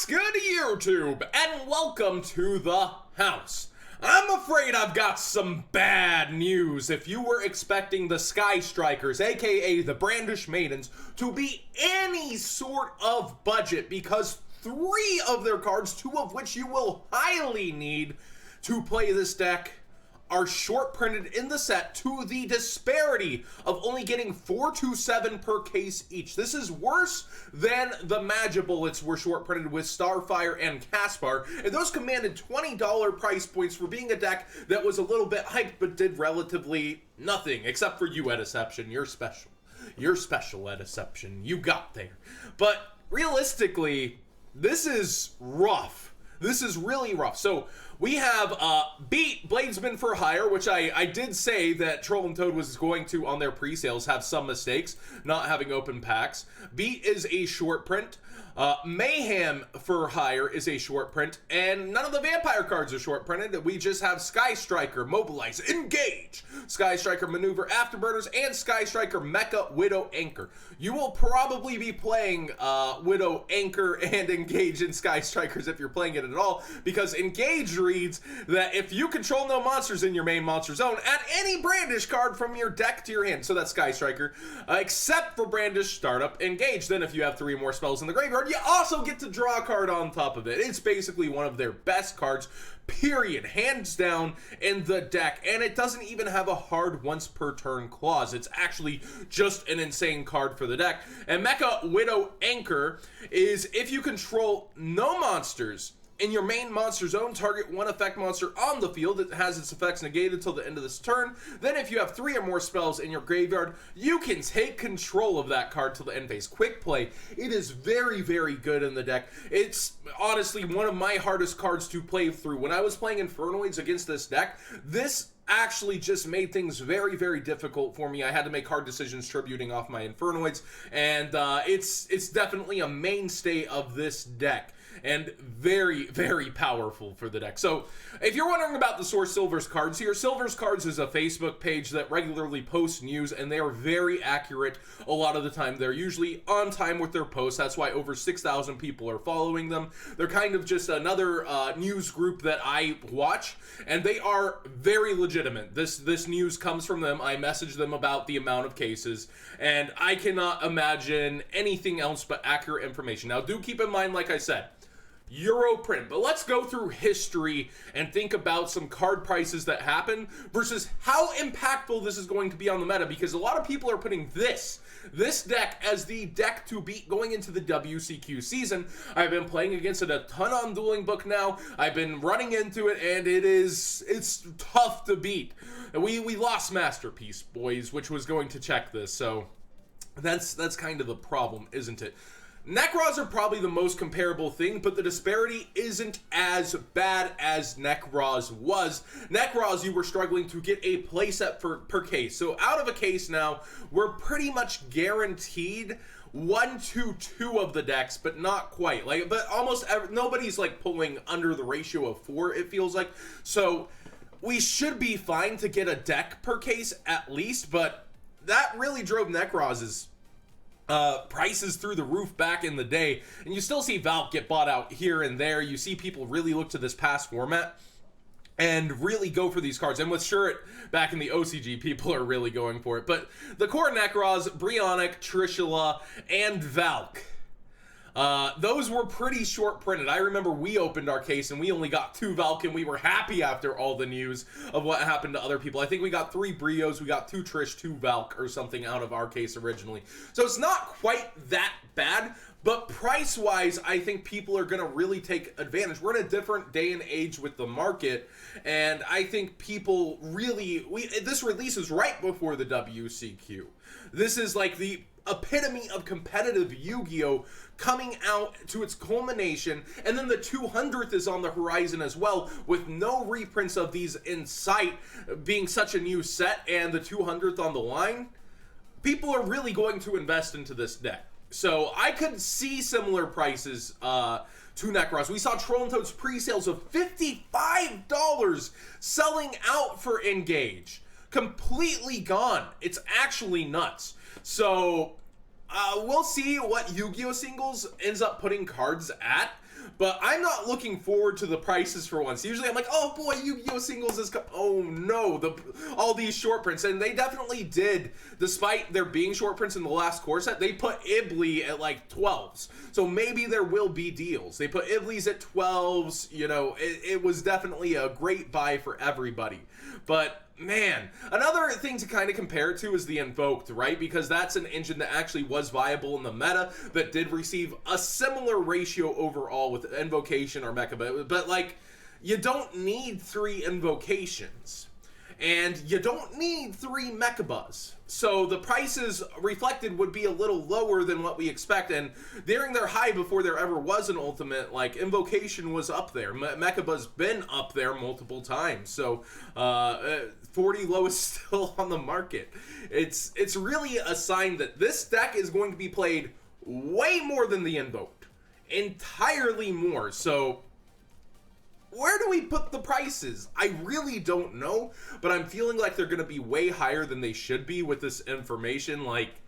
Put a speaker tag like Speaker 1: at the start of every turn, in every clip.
Speaker 1: What's good, YouTube? And welcome to the house. I'm afraid I've got some bad news. If you were expecting the Sky Strikers, aka the Brandish Maidens, to be any sort of budget, because 3 of their cards, 2 of which you will highly need to play this deck, are short printed in the set to the disparity of only getting 4 to 7 per case each. This is worse than the Magibullets were short printed with Starfire and Caspar, and those commanded $20 price points for being a deck that was a little bit hyped but did relatively nothing, except for you, Ediception. You're special. You're special, Ediception. You got there. But realistically, this is rough. This is really rough. So we have Beat Bladesman for Hire, which I did say that Troll and Toad was going to, on their pre-sales, have some mistakes, not having open packs. Beat is a short print. Mayhem for Hire is a short print, and none of the Vampire cards are short printed. We just have Sky Striker, Mobilize, Engage, Sky Striker Maneuver, Afterburners, and Sky Striker Mecha Widow Anchor. You will probably be playing Widow Anchor and Engage in Sky Strikers if you're playing it at all, because Engage reads that if you control no monsters in your main monster zone, add any Brandish card from your deck to your hand. So that's Sky Striker, except for Brandish, Startup, Engage. Then if you have 3 more spells in the graveyard, you also get to draw a card on top of it. It's basically one of their best cards, period, hands down, in the deck, and it doesn't even have a hard once per turn clause. It's actually just an insane card for the deck. And Mecha Widow Anchor is if you control no monsters in your main monster zone, target 1 effect monster on the field that has its effects negated until the end of this turn. Then if you have 3 or more spells in your graveyard, you can take control of that card till the end phase. Quick play. It is very, very good in the deck. It's honestly one of my hardest cards to play through. When I was playing Infernoids against this deck, this actually just made things very, very difficult for me. I had to make hard decisions tributing off my Infernoids, and it's definitely a mainstay of this deck, and very, very powerful for the deck. So if you're wondering about the source Silver's Cards here, Silver's Cards is a Facebook page that regularly posts news, and they are very accurate a lot of the time. They're usually on time with their posts. That's why over 6,000 people are following them. They're kind of just another news group that I watch, and they are very legitimate. This news comes from them. I message them about the amount of cases, and I cannot imagine anything else but accurate information. Now, do keep in mind, like I said, Euro print, but let's go through history and think about some card prices that happen versus how impactful this is going to be on the meta, because a lot of people are putting this deck as the deck to beat going into the WCQ season. I've been playing against it a ton on Dueling Book now. I've been running into it, and it's tough to beat. We lost Masterpiece, boys, which was going to check this, so that's kind of the problem, isn't it? Necroz are probably the most comparable thing, but the disparity isn't as bad as Nekroz was. Nekroz, you were struggling to get a playset per case. So out of a case now, we're pretty much guaranteed 1 to 2 of the decks, but not quite. But almost nobody's like pulling under the ratio of 4, it feels like. So we should be fine to get a deck per case at least, but that really drove Nekroz's prices through the roof back in the day, and you still see Valk get bought out here and there. You see people really look to this past format and really go for these cards, and with Shuret back in the OCG, people are really going for it. But the core Nekroz, Brionic, Trishula, and Valk, those were pretty short printed. I remember we opened our case and we only got 2 Valk, and we were happy after all the news of what happened to other people. I think we got 3 Brios, we got 2 Trish, 2 Valk or something out of our case originally. So it's not quite that bad, but price-wise, I think people are going to really take advantage. We're in a different day and age with the market, and I think people really... this release is right before the WCQ. This is like the epitome of competitive Yu-Gi-Oh! Coming out to its culmination, and then the 200th is on the horizon as well, with no reprints of these in sight, being such a new set, and the 200th on the line. People are really going to invest into this deck. So I could see similar prices to Nekroz. We saw Troll and Toad's pre-sales of $55 selling out for Engage. Completely gone. It's actually nuts. So we'll see what Yu-Gi-Oh! Singles ends up putting cards at. But I'm not looking forward to the prices for once. Usually I'm like, oh boy, Yu-Gi-Oh! Singles is oh no, all these short prints. And they definitely did, despite there being short prints in the last core set, they put Ibli at like 12s. So maybe there will be deals. They put Iblis at 12s, you know, it was definitely a great buy for everybody. But man, another thing to kind of compare it to is the Invoked, right? Because that's an engine that actually was viable in the meta, that did receive a similar ratio overall with Invocation or Mecha, but like, you don't need 3 Invocations. And you don't need 3 Mechabuzz. So the prices reflected would be a little lower than what we expect. And during their high, before there ever was an Ultimate, like, Invocation was up there. Mechabuzz been up there multiple times. So 40 low is still on the market. It's really a sign that this deck is going to be played way more than the Invoked. Entirely more. So where do we put the prices? I really don't know, but I'm feeling like they're going to be way higher than they should be with this information. Like,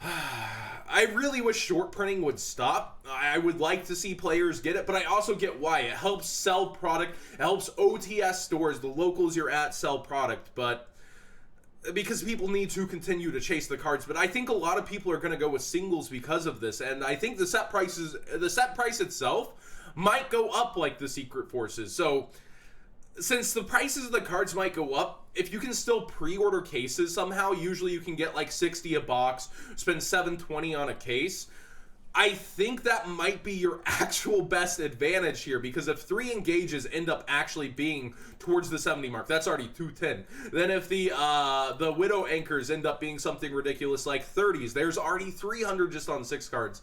Speaker 1: I really wish short printing would stop. I would like to see players get it, but I also get why. It helps sell product. It helps OTS stores, the locals you're at, sell product, but because people need to continue to chase the cards. But I think a lot of people are going to go with singles because of this, and I think the set price itself might go up like the Secret Forces. So since the prices of the cards might go up, if you can still pre-order cases somehow, usually you can get like 60 a box, spend $720 on a case. I think that might be your actual best advantage here, because if 3 engages end up actually being towards the 70 mark, that's already 210. Then if the Widow Anchors end up being something ridiculous like 30s, there's already 300 just on 6 cards.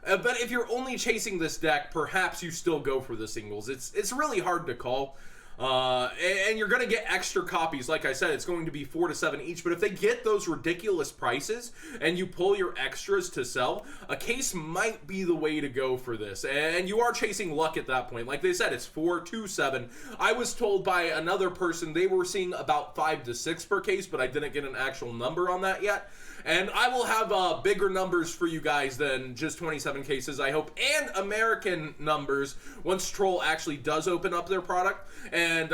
Speaker 1: But if you're only chasing this deck, perhaps you still go for the singles. It's really hard to call. And you're going to get extra copies. Like I said, it's going to be 4 to 7 each. But if they get those ridiculous prices and you pull your extras to sell, a case might be the way to go for this. And you are chasing luck at that point. Like they said, it's 4 to 7. I was told by another person they were seeing about 5 to 6 per case, but I didn't get an actual number on that yet. And I will have bigger numbers for you guys than just 27 cases, I hope, and American numbers once Troll actually does open up their product. And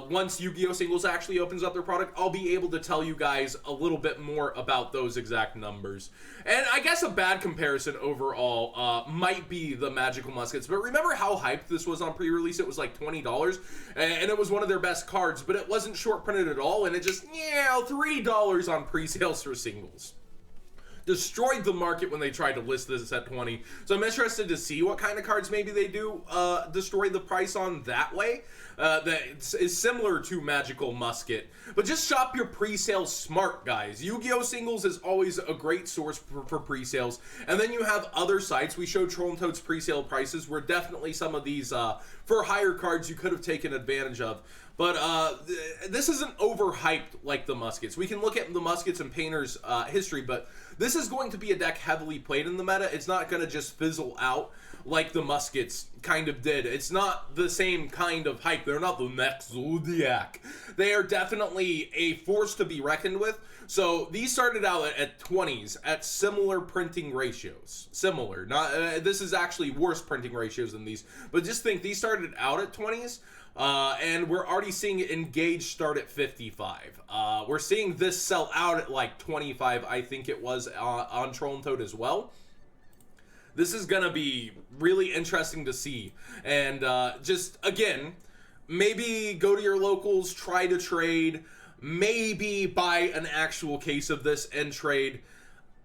Speaker 1: once Yu-Gi-Oh! Singles actually opens up their product, I'll be able to tell you guys a little bit more about those exact numbers. And I guess a bad comparison overall might be the Magical Muskets. But remember how hyped this was on pre-release? It was like $20, and it was one of their best cards, but it wasn't short printed at all, and it just, $3 on pre-sales for singles. Destroyed the market when they tried to list this at 20. So I'm interested to see what kind of cards maybe they do destroy the price on that way. That is similar to Magical Musket. But just shop your pre-sales smart, guys. Yu-Gi-Oh! Singles is always a great source for pre-sales. And then you have other sites. We showed Troll and Toad's pre-sale prices, where definitely some of these for higher cards you could have taken advantage of. But this isn't overhyped like the Muskets. We can look at the Muskets and Painter's history, but this is going to be a deck heavily played in the meta. It's not going to just fizzle out like the Muskets kind of did. It's not the same kind of hype. They're not the next Zodiac. They are definitely a force to be reckoned with. So these started out at 20s at similar printing ratios. Similar. Not this is actually worse printing ratios than these. But just think, these started out at 20s. And we're already seeing Engage start at 55. We're seeing this sell out at like 25, I think it was on Troll and Toad as well. This is gonna be really interesting to see. And just, again, maybe go to your locals, try to trade, maybe buy an actual case of this and trade.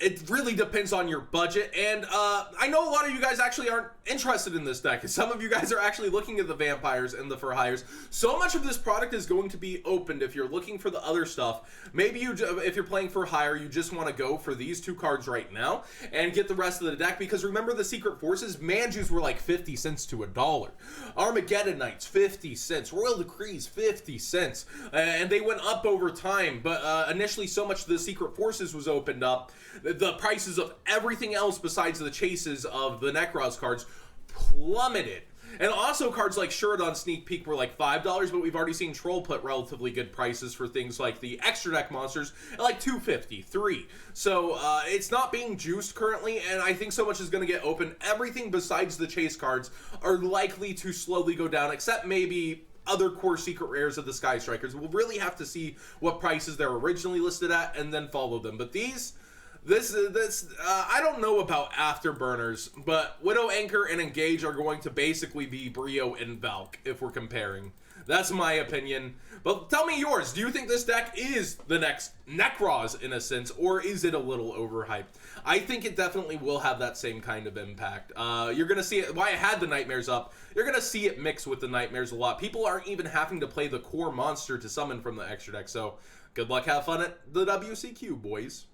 Speaker 1: It really depends on your budget, and I know a lot of you guys actually aren't interested in this deck. Some of you guys are actually looking at the Vampires and the For Hires. So much of this product is going to be opened if you're looking for the other stuff. Maybe if you're playing For Hire, you just want to go for these 2 cards right now and get the rest of the deck, because remember the Secret Forces? Manjus were like 50 cents to $1. Armageddon Knights, 50 cents. Royal Decrees, 50 cents. And they went up over time, but initially so much of the Secret Forces was opened up, the prices of everything else besides the chases of the Necroz cards plummeted. And also cards like Sherd on Sneak Peek were like $5, but we've already seen Troll put relatively good prices for things like the extra deck monsters at like $2.50, $3. So it's not being juiced currently, and I think so much is going to get open. Everything besides the chase cards are likely to slowly go down, except maybe other core secret rares of the Sky Strikers. We'll really have to see what prices they're originally listed at and then follow them. But this I don't know about Afterburners, but Widow Anchor and Engage are going to basically be Brio and Valk if we're comparing. That's my opinion. But tell me yours. Do you think this deck is the next Nekroz in a sense, or is it a little overhyped? I think it definitely will have that same kind of impact. You're going to see it. Why I had the Nightmares up, you're going to see it mix with the Nightmares a lot. People aren't even having to play the core monster to summon from the extra deck. So good luck, have fun at the WCQ, boys.